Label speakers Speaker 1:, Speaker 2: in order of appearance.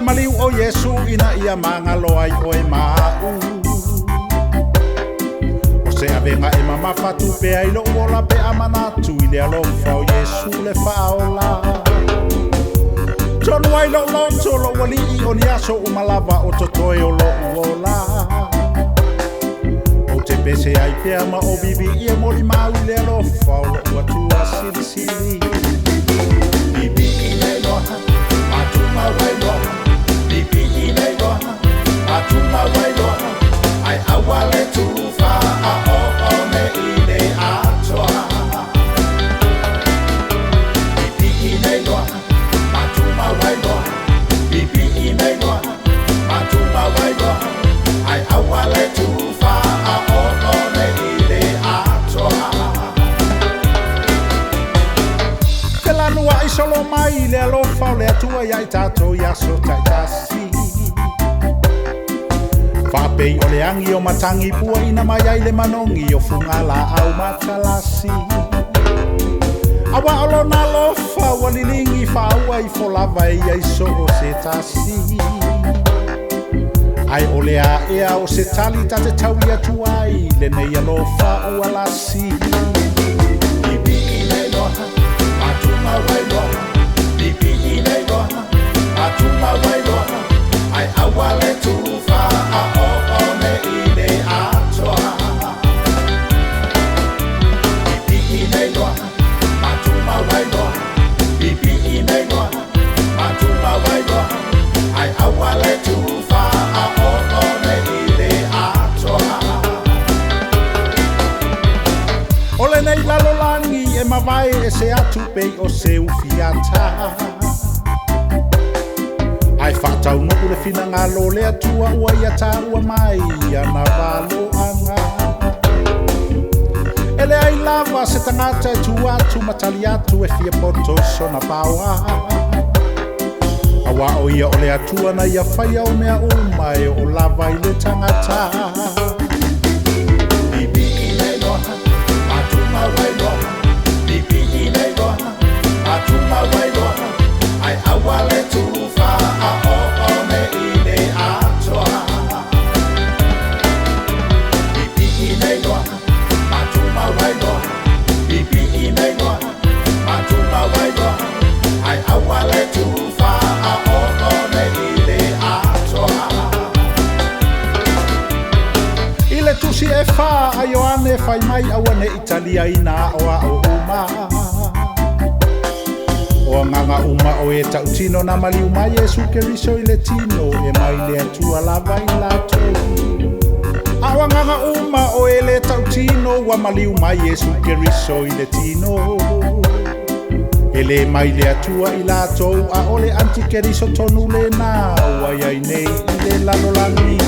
Speaker 1: maliu o Yesu ina ia mangalo ai o e mau. O se avenga e mama fatu pe ai lo ola pe amanatu i le alofa o Yesu le faola. Tonu ai lo loto lo wali i o ni aso umalava o totoe o lo uola. O te pese ai pe ama o bibi i e mori mau i le alofa o lo uatua sili sili. Bibi i le loha, matuma wai loha. Bibi i le loha, matuma wai loha. Ai awale tufa a o one i le atoa. Bibi i le loha, matuma wai loha. Bibi i le loha, matuma wai loha. Ai awale tufa a o one i le atoa. Te lanua i solo mai le alofa o le atua iai tatou iaso taitasi. Whapei o le angi o matangi pua ina mai ai le manongi o fungala au makalasi. Awa olo na lofa walilingi whaua i folava i aiso o se tasi. Ai o lea ea o se tali ta te tau ia tuai le nei alofa ua lasi. Bibi i le loha, matuma wai loha. Bibi i le loha, matuma wai loha. Ai awa le tufa a o one i le atoa. Bibi i le loha, matuma wai loha. Bibi i le loha, matuma wai loha. Ai awa le tufa a o one i le atoa. Ole nei lalolangi e mawai e se atu pei o se ufiata. Ai whatau nuku le whina ngā lo le atua ua ia tā ua mai ana walo anga. Ele ai lava se tangata e tu atu matali atu e fia poto sona paua. Awa o ia o le atua na ia whaia o mea uma e o lava i le tangata. Bibi i le loha, matuma wai loha. Bibi i le loha, matuma wai loha. Ai awa le tufa a o one i le atoa. Bibi i le loha, matuma wai loha. Bibi i le loha, matuma wai loha. Ai awa le tufa a o one i le atoa. I le tusi e wha a Ioane whai mai awane Italia ina o a o uma. O nganga uma o e tau tino na mali uma Yesu Keriso i le tino e mai le atua lava i lato. Awa nganga uma o e le tau tino wa mali uma Yesu Keriso i le tino. E le mai le atua i lato a ole anti Keriso tonu le na wa iai nei i le lalolangi.